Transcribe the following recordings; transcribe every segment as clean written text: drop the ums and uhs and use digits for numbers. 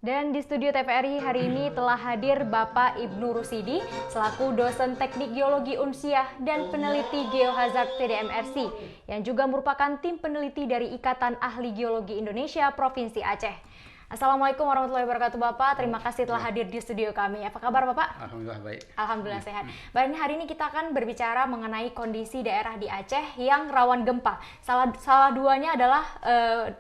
Dan di studio TVRI hari ini telah hadir Bapak Ibnu Rusidi selaku dosen teknik geologi Unsiah dan peneliti geohazard TDMRC yang juga merupakan tim peneliti dari Ikatan Ahli Geologi Indonesia Provinsi Aceh. Assalamualaikum warahmatullahi wabarakatuh Bapak, terima kasih telah hadir di studio kami. Apa kabar Bapak? Alhamdulillah baik. Alhamdulillah sehat. Baik, hari ini kita akan berbicara mengenai kondisi daerah di Aceh yang rawan gempa. Salah duanya adalah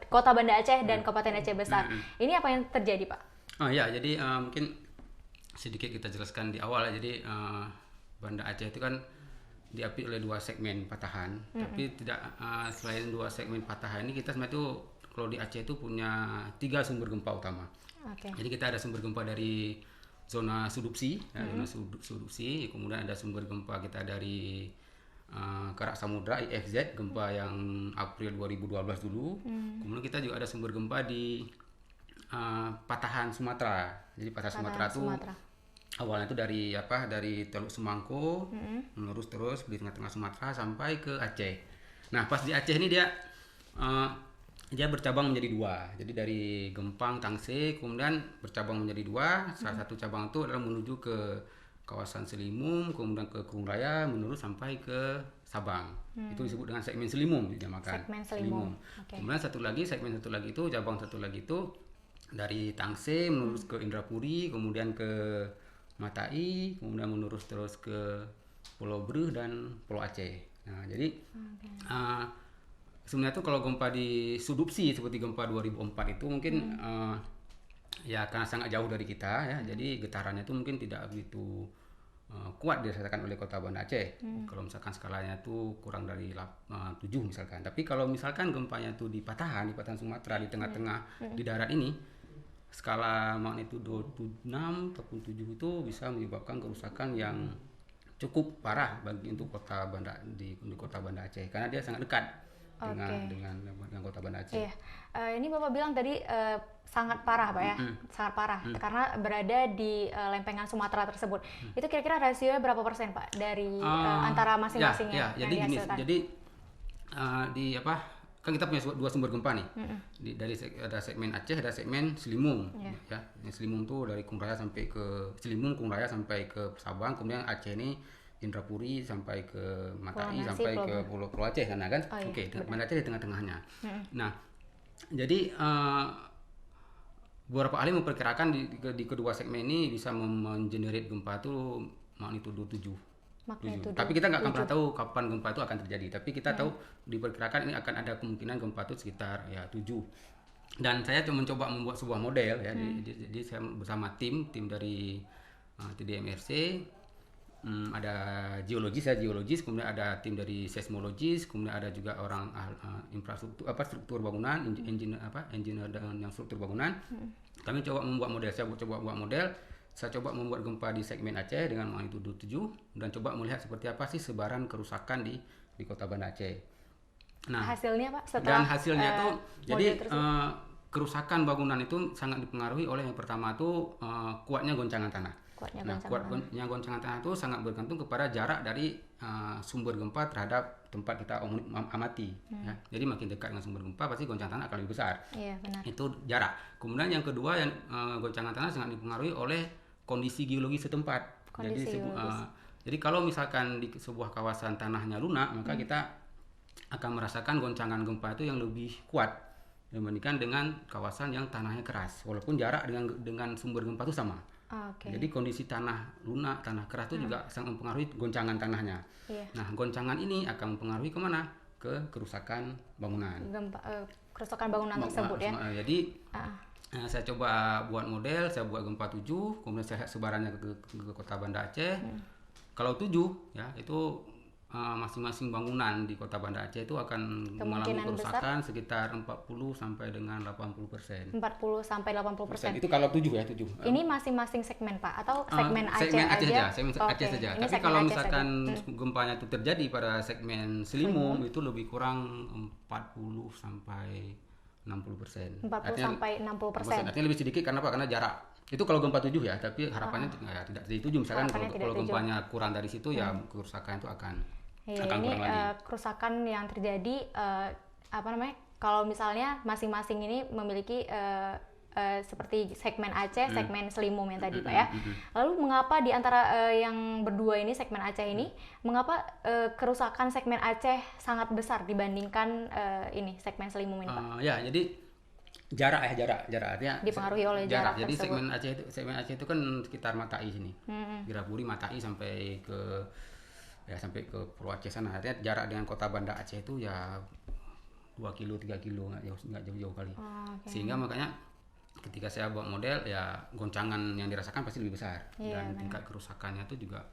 Kota Banda Aceh dan Kabupaten Aceh Besar. Ini apa yang terjadi Pak? Oh ya, jadi mungkin sedikit kita jelaskan di awal. Jadi Banda Aceh itu kan diapit oleh dua segmen patahan. Tapi tidak selain dua segmen patahan ini kita sebenarnya itu kalau di Aceh itu punya 3 sumber gempa utama. Jadi kita ada sumber gempa dari zona subduksi, zona subduksi. Kemudian ada sumber gempa kita dari Karak Samudra IFZ, gempa yang April 2012 dulu. Kemudian kita juga ada sumber gempa di patahan Sumatera. Jadi patahan Sumatera itu awalnya itu dari Teluk Semangko, menurus terus di tengah-tengah Sumatera sampai ke Aceh. Nah pas di Aceh ini dia bercabang menjadi 2. Jadi dari Gempang, Tangse, kemudian bercabang menjadi 2. Salah satu cabang itu adalah menuju ke kawasan Selimum, kemudian ke Kurung Raya, menurut sampai ke Sabang. Itu disebut dengan segmen Selimum dinamakan. Segmen Selimum. Kemudian segmen satu lagi itu, cabang satu lagi itu dari Tangse menurut ke Indrapuri, kemudian ke Matai, kemudian menurut terus ke Pulau Breh dan Pulau Aceh. Nah, jadi sebenarnya itu kalau gempa di subduksi seperti gempa 2004 itu mungkin ya karena sangat jauh dari kita ya, jadi getarannya itu mungkin tidak begitu kuat dirasakan oleh Kota Banda Aceh. Kalau misalkan skalanya itu kurang dari 7 misalkan. Tapi kalau misalkan gempanya itu di patahan Sumatera di tengah-tengah di darat ini, skala magnitudo 6 ataupun 7 itu bisa menyebabkan kerusakan yang cukup parah bagi untuk Kota Banda Kota Banda Aceh karena dia sangat dekat dengan Kota Banda Aceh. Iya. Ini Bapak bilang tadi sangat parah Pak ya, sangat parah karena berada di lempengan Sumatera tersebut. Itu kira-kira rasionya berapa persen Pak dari antara masing-masingnya? Jadi gini, jadi kan kita punya 2 sumber gempa nih. Ada segmen Aceh, ada segmen Selimum. Ya, Selimum tuh dari Kurung Raya sampai ke Selimum, Kurung Raya sampai ke Sabang, kemudian Aceh ini Indrapuri sampai ke Matai sampai ke Pulau Aceh sana kan. Banda Aceh di tengah-tengahnya. Nah, jadi beberapa ahli memperkirakan di kedua segmen ini bisa mengenerate gempa itu magnitudo 7. Tapi kita nggak akan pernah tahu kapan gempa itu akan terjadi. Tapi kita tahu diperkirakan ini akan ada kemungkinan gempa itu sekitar 7. Dan saya mencoba membuat sebuah model ya. Jadi saya bersama tim dari TDMRC, ada geologis, kemudian ada tim dari seismologis, kemudian ada juga orang struktur bangunan, engineer yang struktur bangunan. Kami coba membuat model, saya coba membuat gempa di segmen Aceh dengan magnitudo 7 dan coba melihat seperti apa sih sebaran kerusakan di Kota Banda Aceh. Nah, hasilnya Pak dan hasilnya tuh jadi kerusakan bangunan itu sangat dipengaruhi oleh yang pertama tuh kuatnya goncangan tanah. Kuatnya goncangan tanah itu sangat bergantung kepada jarak dari sumber gempa terhadap tempat kita amati. Ya. Jadi makin dekat dengan sumber gempa pasti goncangan tanah akan lebih besar. Iya, benar. Itu jarak. Kemudian yang kedua yang goncangan tanah sangat dipengaruhi oleh kondisi geologi setempat. Jadi kalau misalkan di sebuah kawasan tanahnya lunak, maka kita akan merasakan goncangan gempa itu yang lebih kuat dibandingkan dengan kawasan yang tanahnya keras. Walaupun jarak dengan sumber gempa itu sama. Jadi kondisi tanah lunak, tanah keras itu juga sangat mempengaruhi goncangan tanahnya. Nah, goncangan ini akan mempengaruhi kemana? Ke kerusakan bangunan. Kerusakan bangunan tersebut ya. Jadi saya coba buat model, saya buat gempa 7, kemudian saya lihat sebarannya ke Kota Banda Aceh. Kalau 7 ya itu masing-masing bangunan di Kota Banda Aceh itu akan mengalami kerusakan sekitar 40 sampai dengan 80%. 40 sampai 80%. Itu kalau 7 ya, 7. Ini masing-masing segmen Pak atau segmen Aceh aja? Segmen Aceh saja. Tapi kalau misalkan gempanya itu terjadi pada segmen Selimum itu lebih kurang 40 sampai 60%. 40 sampai 60%. Artinya lebih sedikit karena apa? Karena jarak. Itu kalau gempa 7 ya, tapi harapannya tidak jadi 7. Misalkan kalau gempanya kurang dari situ ya kerusakan itu akan ini kerusakan yang terjadi kalau misalnya masing-masing ini memiliki seperti segmen Aceh, segmen Selimum yang tadi Pak ya. Lalu mengapa di antara yang berdua ini, segmen Aceh ini, mengapa kerusakan segmen Aceh sangat besar dibandingkan ini segmen Selimum ini Pak? Ya, jadi jarak artinya Dipengaruhi oleh jarak Jadi tersebut. segmen Aceh itu kan sekitar Matai sini. Giraburi, Matai sampai ke Pulau Aceh sana. Artinya jarak dengan kota Banda Aceh itu ya 2 kilo 3 kilo, nggak jauh-jauh kali. Sehingga makanya ketika saya buat model ya goncangan yang dirasakan pasti lebih besar, dan tingkat kerusakannya itu juga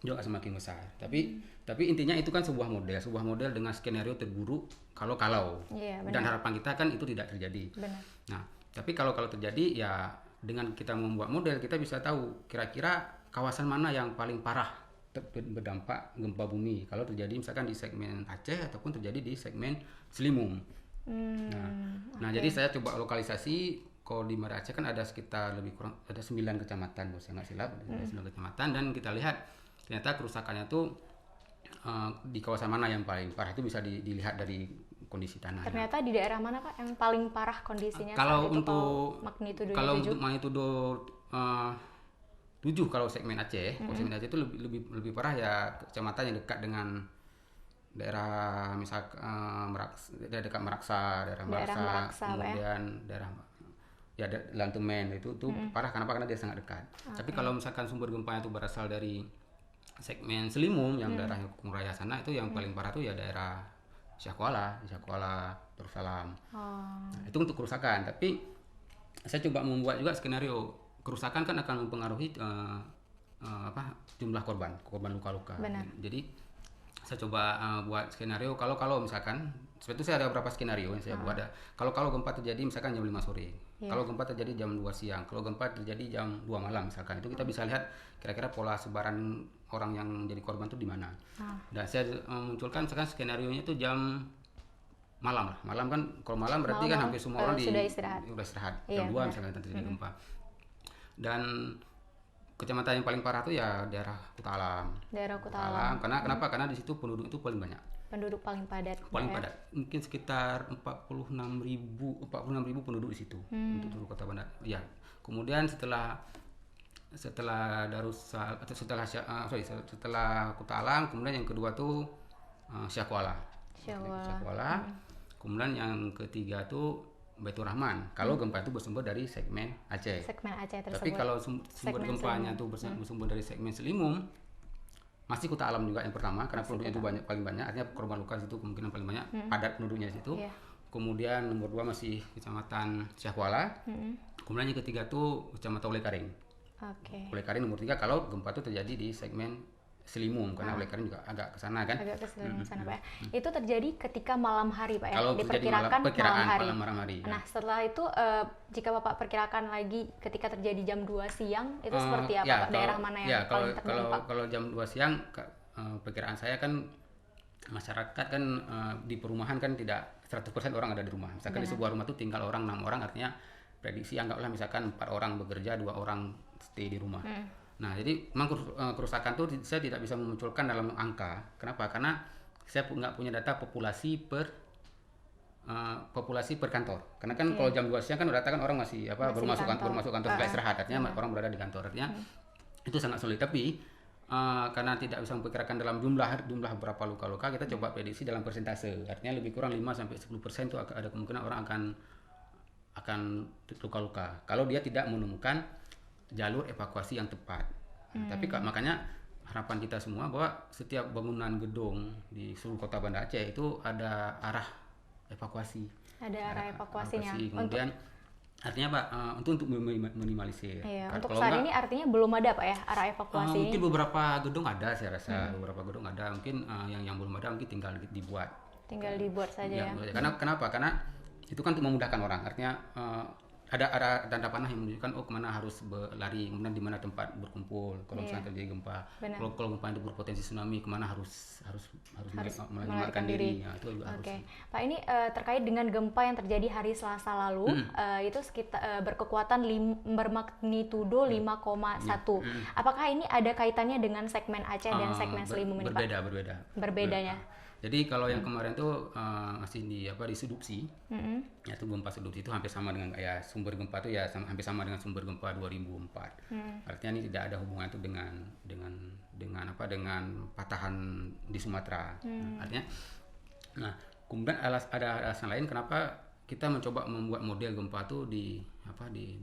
semakin besar. Tapi intinya itu kan sebuah model dengan skenario terburuk kalau dan harapan kita kan itu tidak terjadi. Benar. Nah, tapi kalau terjadi ya dengan kita membuat model kita bisa tahu kira-kira kawasan mana yang paling parah berdampak gempa bumi kalau terjadi misalkan di segmen Aceh ataupun terjadi di segmen Selimum. Nah, jadi saya coba lokalisasi. Kalau di Muara Aceh kan ada sekitar lebih kurang ada 9 kecamatan, kalau saya nggak silap, 9 kecamatan, dan kita lihat ternyata kerusakannya tuh di kawasan mana yang paling parah itu bisa dilihat dari kondisi tanah. Ternyata di daerah mana Pak yang paling parah kondisinya? Kalau untuk magnitudo 7 kalau segmen Aceh, segmen Aceh itu lebih parah ya kecamatan yang dekat dengan daerah dekat Meraksa, daerah Meraksa, kemudian daerah Lantemen itu parah. Kenapa? Karena dia sangat dekat. Tapi kalau misalkan sumber gempanya itu berasal dari segmen Selimum yang daerah Hukum Raya sana, itu yang paling parah itu ya daerah Syah Kuala, Darussalam. Nah, itu untuk kerusakan. Tapi saya coba membuat juga skenario kerusakan kan akan mempengaruhi jumlah korban luka-luka. Jadi saya coba buat skenario kalau misalkan seperti itu. Saya ada beberapa skenario yang saya buat. Kalau gempa terjadi misalkan jam 5 sore, kalau gempa terjadi jam 2 siang, kalau gempa terjadi jam 2 malam misalkan, itu kita bisa lihat kira-kira pola sebaran orang yang jadi korban itu di mana. Dan saya munculkan misalkan skenario nya itu jam malam kan. Kalau malam berarti kan hampir semua orang sudah istirahat. Jam 2 misalkan terjadi gempa. Dan kecamatan yang paling parah itu ya daerah Kuta Alam. Kenapa? Karena di situ penduduk itu paling banyak. Penduduk paling padat. Mungkin sekitar 46.000 penduduk di situ untuk seluruh Kota Banda. Ya. Kemudian setelah Kuta Alam, kemudian yang kedua tuh Syah Kuala. Kemudian yang ketiga tuh Baitur Rahman. Kalau gempa itu bersumber dari segmen Aceh. Tersebut. Tapi kalau sumber gempanya itu bersumber dari segmen Selimum, masih Kuta Alam juga yang pertama, karena penduduknya itu paling banyak. Artinya korban luka itu kemungkinan paling banyak, padat penduduknya di situ. Kemudian nomor 2 masih Kecamatan Syah Kuala. Kemudian yang ketiga tuh Kecamatan Oleh-Karing. Oleh-Karing nomor 3 kalau gempa itu terjadi di segmen Selimum, karena Oleh-Karing juga agak ke sana kan. Agak ke sana Pak. Itu terjadi ketika malam hari Pak ya. Kalau diperkirakan malam hari. Nah, setelah itu jika Bapak perkirakan lagi ketika terjadi jam 2 siang itu seperti apa Pak? Daerah mana yang paling terdampak? Kalau jam 2 siang perkiraan saya kan masyarakat kan di perumahan kan tidak 100% orang ada di rumah. Misalkan di sebuah rumah itu tinggal 6 orang, artinya prediksi anggaplah misalkan 4 orang bekerja, 2 orang stay di rumah. Nah, jadi memang kerusakan itu saya tidak bisa memunculkan dalam angka. Kenapa? Karena saya nggak punya data populasi per kantor. Karena kan kalau jam 2 siang kan data kan orang masih bermasuk kantor setelah istirahat. Artinya orang berada di kantor. Artinya itu sangat sulit. Tapi karena tidak bisa memperkirakan dalam jumlah berapa luka-luka, kita coba prediksi dalam persentase. Artinya lebih kurang 5-10% itu ada kemungkinan orang akan luka-luka kalau dia tidak menemukan jalur evakuasi yang tepat. Tapi makanya harapan kita semua bahwa setiap bangunan gedung di seluruh Kota Banda Aceh itu ada arah evakuasi. Ada arah evakuasinya. Kemudian artinya Pak, untuk minimalisir. Untuk saat ini artinya belum ada Pak ya arah evakuasi. Mungkin beberapa gedung ada, saya rasa beberapa gedung ada. Mungkin yang belum ada mungkin tinggal dibuat. Tinggal dibuat saja ya. Kenapa? Karena itu kan untuk memudahkan orang. Artinya ada tanda panah yang menunjukkan kemana harus berlari, kemudian di mana tempat berkumpul kalau misalnya terjadi gempa. Kalau gempa itu berpotensi tsunami, kemana harus melarikan diri. Ya, itu harus. Pak, ini terkait dengan gempa yang terjadi hari Selasa lalu, itu sekitar berkekuatan bermagnitudo 5,1. Apakah ini ada kaitannya dengan segmen Aceh dan segmen Selimum ini Pak? Berbeda. Berbedanya. Jadi kalau yang kemarin tuh masih di subduksi. Ya itu gempa subduksi itu hampir sama dengan sumber gempa itu hampir sama dengan sumber gempa 2004. Artinya ini tidak ada hubungan itu dengan patahan di Sumatera. Artinya, nah kemudian ada alasan lain kenapa kita mencoba membuat model gempa itu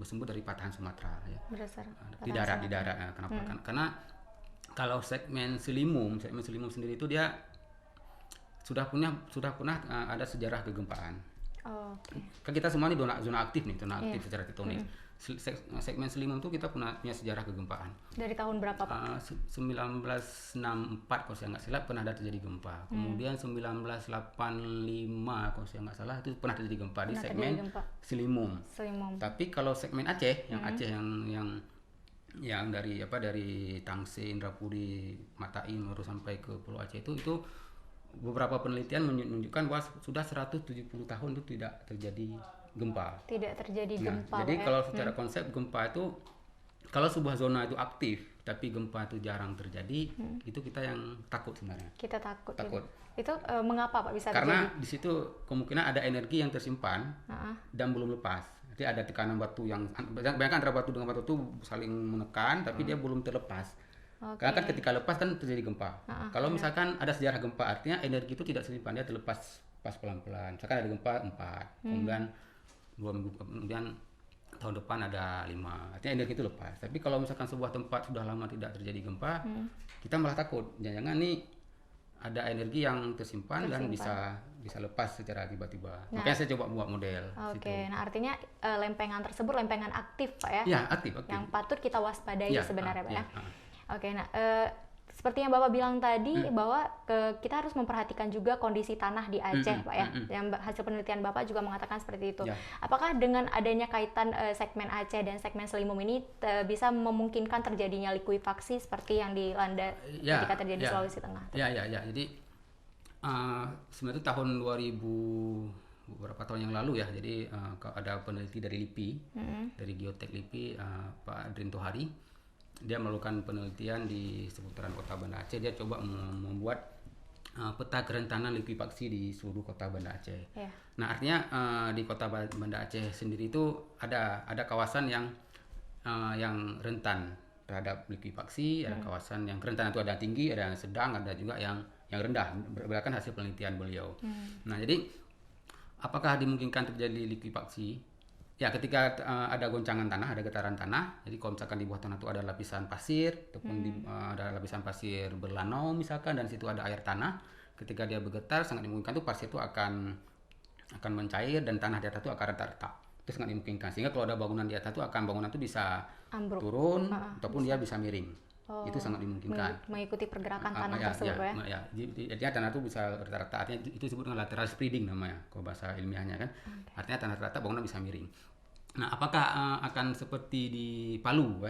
bersumber dari patahan Sumatera ya. Di darat. Kenapa? Karena kalau segmen Selimum sendiri itu dia sudah pernah ada sejarah kegempaan. Kan kita semua ini zona aktif secara tektonis. Segmen Selimum itu kita punya sejarah kegempaan. Dari tahun berapa, Pak? 1964 kalau saya nggak salah pernah ada terjadi gempa. Kemudian 1985 kalau saya nggak salah itu pernah terjadi gempa di segmen Selimum. Tapi kalau segmen Aceh, yang dari Tangse, Indrapuri, Matain baru sampai ke Pulau Aceh itu beberapa penelitian menunjukkan bahwa sudah 170 tahun itu tidak terjadi gempa. Tidak terjadi gempa. Jadi kalau secara konsep gempa itu kalau sebuah zona itu aktif tapi gempa itu jarang terjadi, itu kita yang takut sebenarnya. Kita takut. Itu mengapa, Pak, bisa Karena terjadi? di situ kemungkinan ada energi yang tersimpan dan belum lepas. Jadi ada tekanan batu yang bayangkan antara batu dengan batu itu saling menekan tapi dia belum terlepas. Karena kan ketika lepas kan terjadi gempa. Kalau misalkan ada sejarah gempa, artinya energi itu tidak tersimpan, dia terlepas pas pelan-pelan. Misalkan ada gempa 4, kemudian 2 minggu kemudian tahun depan ada 5, artinya energi itu lepas. Tapi kalau misalkan sebuah tempat sudah lama tidak terjadi gempa, kita malah takut. Jangan-jangan nih ada energi yang tersimpan dan bisa lepas secara tiba-tiba. Makanya saya coba buat model. Nah artinya lempengan tersebut lempengan aktif, Pak ya? Ya, aktif. Yang patut kita waspadai sebenarnya, Pak ya? Nah seperti yang Bapak bilang tadi bahwa kita harus memperhatikan juga kondisi tanah di Aceh, Pak ya. Yang hasil penelitian Bapak juga mengatakan seperti itu. Apakah dengan adanya kaitan segmen Aceh dan segmen Selimum ini bisa memungkinkan terjadinya likuifaksi seperti yang dilanda ketika terjadi Sulawesi Tengah? Jadi sebenarnya tahun 2000 beberapa tahun yang lalu ya. Jadi ada peneliti dari LIPI, dari Geotek LIPI, Pak Adrinto Hari. Dia melakukan penelitian di seputaran kota Banda Aceh. Dia coba membuat peta kerentanan likuifaksi di seluruh kota Banda Aceh. Nah artinya di kota Banda Aceh sendiri itu ada kawasan yang rentan terhadap likuifaksi, ada kawasan yang rentan itu ada tinggi, ada yang sedang, ada juga yang rendah berdasarkan hasil penelitian beliau. Nah jadi apakah dimungkinkan terjadi likuifaksi? Ya ketika ada goncangan tanah, ada getaran tanah. Jadi kalau misalkan di bawah tanah itu ada lapisan pasir ataupun ada lapisan pasir berlanau misalkan, dan situ ada air tanah. Ketika dia bergetar sangat dimungkinkan tuh pasir itu akan mencair dan tanah di atas itu akan retak-retak. Itu sangat dimungkinkan. Sehingga kalau ada bangunan di atas itu bangunan itu bisa ambruk, turun ataupun dia bisa miring. Itu sangat dimungkinkan. Mengikuti pergerakan tanah tersebut ya. Jadi tanah itu bisa retak-retak. Artinya itu disebut dengan lateral spreading namanya kalau bahasa ilmiahnya kan. Artinya tanah retak bangunan bisa miring. Nah, apakah akan seperti di Palu?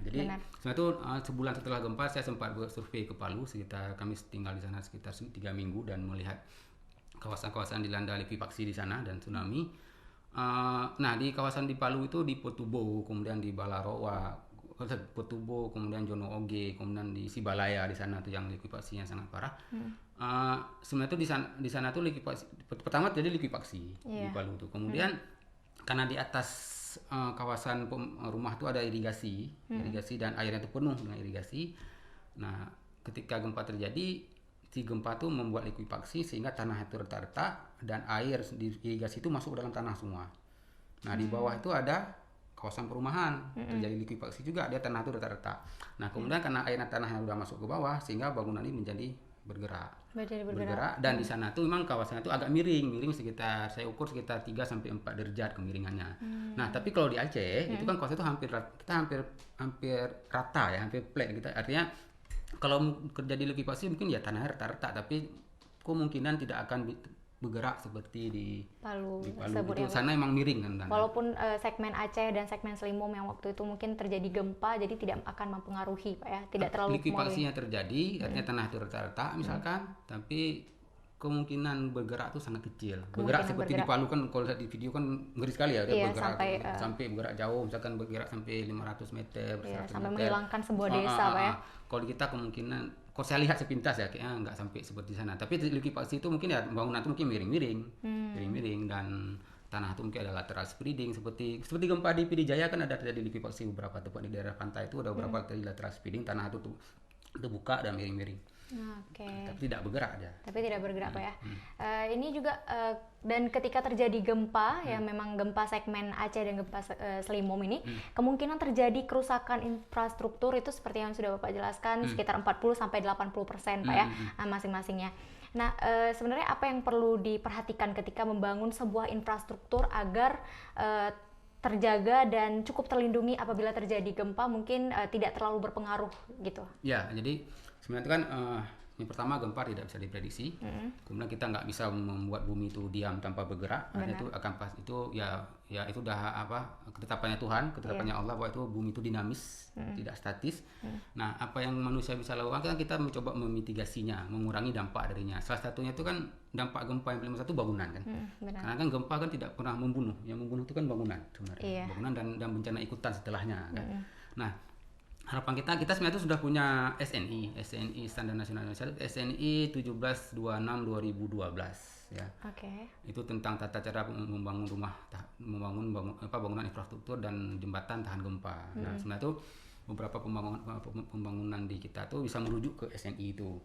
Jadi sebenarnya itu sebulan setelah gempa saya sempat bersurvei ke Palu, kami tinggal di sana sekitar 3 minggu dan melihat kawasan-kawasan dilanda likuifaksi di sana dan tsunami. Nah di kawasan di Palu itu di Potubo, kemudian di Balaroa, Potubo, kemudian Jono Oge, kemudian di Sibalaya di sana tuh yang likuifaksinya sangat parah. Sebenarnya itu di sana tuh likuifaksi pertama terjadi likuifaksi di Palu tuh. Kemudian karena di atas kawasan rumah itu ada irigasi dan airnya itu penuh dengan irigasi. Nah, ketika gempa terjadi, si gempa itu membuat likuifaksi sehingga tanah itu retak-retak dan air di irigasi itu masuk ke dalam tanah semua. Nah, di bawah itu ada kawasan perumahan, terjadi likuifaksi juga, dia tanah itu retak-retak. Nah, kemudian karena air tanah yang sudah masuk ke bawah sehingga bangunan ini menjadi bergerak. Dan di sana tuh memang kawasannya tuh agak miring sekitar saya ukur sekitar 3 sampai 4 derajat kemiringannya. Nah, tapi kalau di Aceh itu kan kawasan itu hampir rata ya, hampir flat gitu. Artinya kalau terjadi likuifaksi mungkin ya tanahnya retak-retak tapi kemungkinan tidak akan bergerak seperti di Palu itu sana emang miring kan. Walaupun segmen Aceh dan segmen Selimum yang waktu itu mungkin terjadi gempa jadi tidak akan mempengaruhi, Pak ya, tidak terlalu likuifaksinya terjadi, artinya tanah itu retak-retak misalkan, tapi kemungkinan bergerak itu sangat kecil. Bergerak seperti di Palu kan kalau lihat di video kan ngeri sekali ya, bergerak sampai bergerak jauh, misalkan bergerak sampai 500 meter, 100 sampai meter. menghilangkan sebuah desa, Pak ya. Kalau kita kemungkinan kalau saya lihat sepintas ya kayaknya nggak sampai seperti sana. Tapi di likuifaksi itu mungkin ya bangunan itu mungkin miring-miring dan tanah itu mungkin ada lateral spreading seperti gempa di PD Jaya kan ada terjadi likuifaksi beberapa tempat di daerah pantai itu ada beberapa terjadi lateral spreading, tanah itu buka dan miring-miring. Oke. Tapi tidak bergerak aja. Tapi tidak bergerak Pak ya. Ini juga dan ketika terjadi gempa ya memang gempa segmen Aceh dan gempa Selimum ini kemungkinan terjadi kerusakan infrastruktur itu seperti yang sudah Bapak jelaskan sekitar 40 sampai 80% Pak ya masing-masingnya. Nah, sebenarnya apa yang perlu diperhatikan ketika membangun sebuah infrastruktur agar terjaga dan cukup terlindungi apabila terjadi gempa mungkin tidak terlalu berpengaruh gitu. Ya, jadi sebenarnya itu kan yang pertama gempa tidak bisa diprediksi. Kemudian kita nggak bisa membuat bumi itu diam tanpa bergerak. Artinya itu akan pas itu ya itu udah ketetapannya Tuhan, ketetapannya Allah bahwa itu bumi itu dinamis, tidak statis. Nah, apa yang manusia bisa lakukan kan kita mencoba memitigasinya, mengurangi dampak darinya. Salah satunya itu kan dampak gempa yang paling besar itu bangunan kan. Karena kan gempa kan tidak pernah membunuh. Yang membunuh itu kan bangunan sebenarnya. Bangunan dan bencana ikutan setelahnya kan. Nah, harapan kita sebenarnya itu sudah punya SNI Standar Nasional Indonesia, SNI 1726 2012 ya. Itu tentang tata cara membangun bangunan infrastruktur dan jembatan tahan gempa. Nah, sebenarnya itu beberapa pembangunan di kita tuh bisa merujuk ke SNI itu.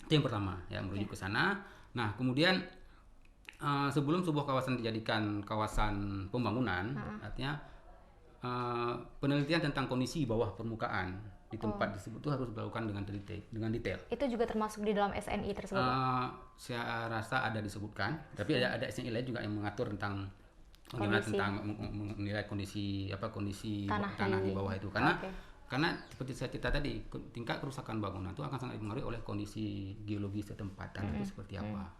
Itu yang pertama ya, merujuk ke sana. Nah, kemudian sebelum sebuah kawasan dijadikan kawasan pembangunan, artinya penelitian tentang kondisi bawah permukaan di tempat tersebut itu harus dilakukan dengan detail. Itu juga termasuk di dalam SNI tersebut? Saya rasa ada disebutkan, tapi ada SNI lain juga yang mengatur tentang bagaimana tentang menilai kondisi tanah di bawah itu. Karena seperti saya cerita tadi, tingkat kerusakan bangunan itu akan sangat dipengaruhi oleh kondisi geologi setempat, tanah itu seperti apa.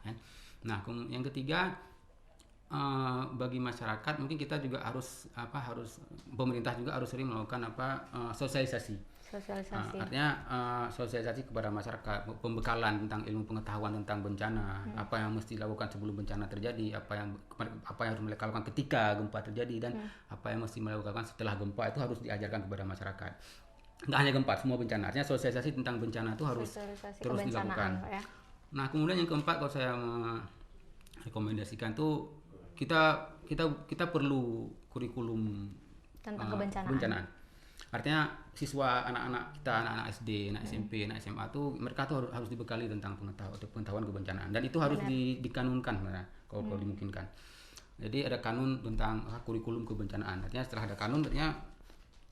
Nah, yang ketiga, bagi masyarakat mungkin kita juga harus pemerintah juga harus sering melakukan sosialisasi. Artinya sosialisasi kepada masyarakat, pembekalan tentang ilmu pengetahuan tentang bencana, apa yang mesti dilakukan sebelum bencana terjadi, apa yang harus mereka lakukan ketika gempa terjadi, dan apa yang mesti melakukan setelah gempa itu harus diajarkan kepada masyarakat. Nggak hanya gempa, semua bencana. Artinya sosialisasi tentang bencana itu harus terus dilakukan. Ya. Nah, kemudian yang keempat kalau saya rekomendasikan tuh kita perlu kurikulum tentang kebencanaan. Kebencanaan. Artinya siswa anak-anak kita, anak-anak SD, anak SMP, anak SMA tuh mereka tuh harus dibekali tentang pengetahuan kebencanaan, dan itu harus dikanunkan sebenarnya kalau dimungkinkan. Jadi ada kanun tentang kurikulum kebencanaan. Artinya setelah ada kanun, artinya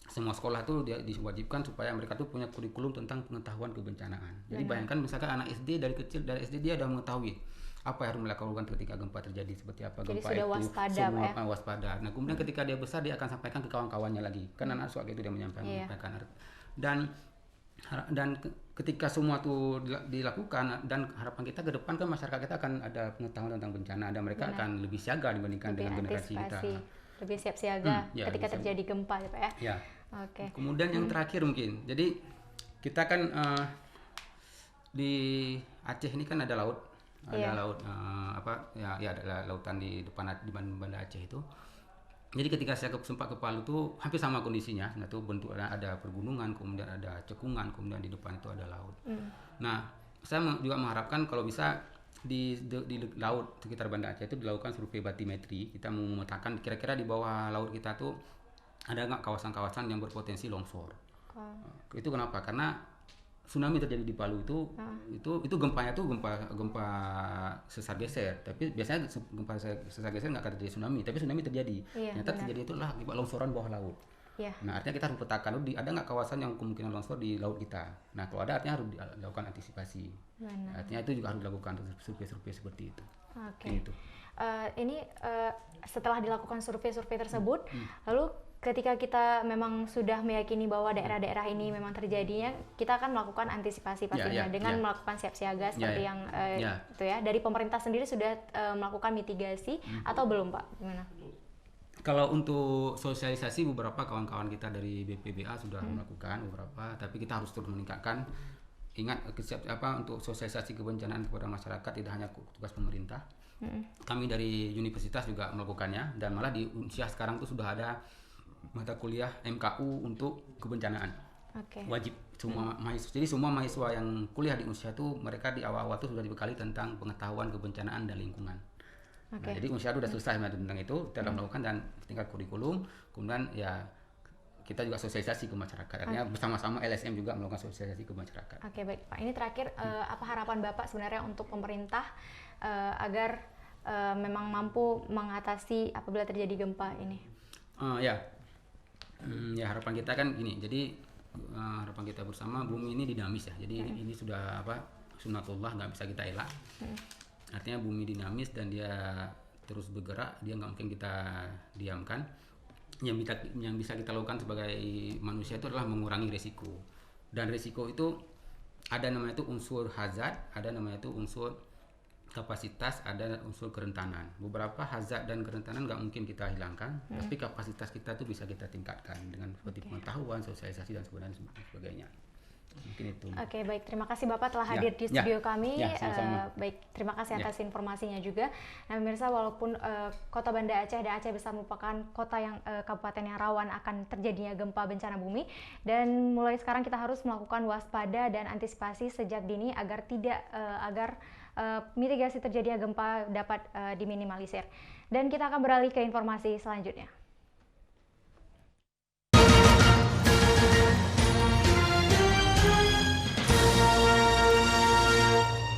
semua sekolah tuh diwajibkan supaya mereka tuh punya kurikulum tentang pengetahuan kebencanaan. Jadi bayangkan misalkan anak SD dari SD dia udah mengetahui apa yang harus melakukan ketika gempa terjadi, seperti apa jadi gempa sudah itu, waspada, semua waspada. Nah, kemudian ketika dia besar dia akan sampaikan ke kawan-kawannya lagi. Kan anak suka itu dia menyampaikan. Dan ketika semua itu dilakukan, dan harapan kita ke depan kan masyarakat kita akan ada pengetahuan tentang bencana, dan mereka akan lebih siaga dibandingkan dengan generasi kita. Lebih siap siaga ketika terjadi gempa ya Pak ya. Ya. Kemudian yang terakhir mungkin, jadi kita kan di Aceh ini kan ada laut. Ada laut ada lautan di depan Banda Aceh itu. Jadi ketika saya sempat ke Palu tuh hampir sama kondisinya. Nah, itu bentuknya ada pergunungan, kemudian ada cekungan, kemudian di depan itu ada laut. Nah, saya juga mengharapkan kalau bisa di laut sekitar Banda Aceh itu dilakukan survei batimetri. Kita memetakan kira-kira di bawah laut kita tuh ada nggak kawasan-kawasan yang berpotensi longsor. Itu kenapa? Karena tsunami terjadi di Palu itu gempanya tuh gempa sesar geser, tapi biasanya gempa sesar geser nggak akan terjadi tsunami, tapi tsunami terjadi. Ternyata terjadi itulah akibat longsoran bawah laut. Nah, artinya kita harus petakan ada nggak kawasan yang kemungkinan longsor di laut kita. Nah, kalau ada artinya harus dilakukan antisipasi. Artinya itu juga harus dilakukan survei-survei seperti itu. Gitu. Ini setelah dilakukan survei-survei tersebut, lalu ketika kita memang sudah meyakini bahwa daerah-daerah ini memang terjadinya, kita akan melakukan antisipasi pastinya dengan melakukan siap siaga seperti yang itu ya. Dari pemerintah sendiri sudah melakukan mitigasi atau belum Pak? Gimana? Kalau untuk sosialisasi beberapa kawan-kawan kita dari BPBA sudah melakukan beberapa, tapi kita harus terus meningkatkan. Ingat untuk sosialisasi kebencanaan kepada masyarakat tidak hanya tugas pemerintah. Kami dari universitas juga melakukannya, dan malah di Unsia sekarang tuh sudah ada mata kuliah MKU untuk kebencanaan. Oke. Wajib semua mahasiswa. Jadi semua mahasiswa yang kuliah di Unsia itu mereka di awal-awal tuh sudah dibekali tentang pengetahuan kebencanaan dan lingkungan. Oke. Nah, jadi Unsia itu sudah selesai tentang itu, kita sudah melakukan dan tingkat kurikulum, kemudian ya kita juga sosialisasi ke masyarakat. Artinya bersama-sama LSM juga melakukan sosialisasi ke masyarakat. Oke, baik Pak. Ini terakhir apa harapan Bapak sebenarnya untuk pemerintah agar memang mampu mengatasi apabila terjadi gempa ini? Ya, harapan kita kan gini. Jadi harapan kita bersama, bumi ini dinamis ya. Jadi ini sudah sunatullah, nggak bisa kita elak. Artinya bumi dinamis dan dia terus bergerak, dia nggak mungkin kita diamkan. Yang bisa kita lakukan sebagai manusia itu adalah mengurangi resiko. Dan resiko itu ada namanya itu unsur hazard, ada namanya itu unsur kapasitas, ada unsur kerentanan. Beberapa hazard dan kerentanan nggak mungkin kita hilangkan, tapi kapasitas kita tuh bisa kita tingkatkan dengan seperti pengetahuan, sosialisasi dan sebagainya. Mungkin itu. Oke, baik. Terima kasih Bapak telah hadir di studio kami. Baik, terima kasih atas informasinya juga. Nah, pemirsa, walaupun Kota Banda Aceh dan Aceh Besar merupakan kota yang kabupaten yang rawan akan terjadinya gempa bencana bumi, dan mulai sekarang kita harus melakukan waspada dan antisipasi sejak dini agar mitigasi terjadinya gempa dapat diminimalisir. Dan kita akan beralih ke informasi selanjutnya.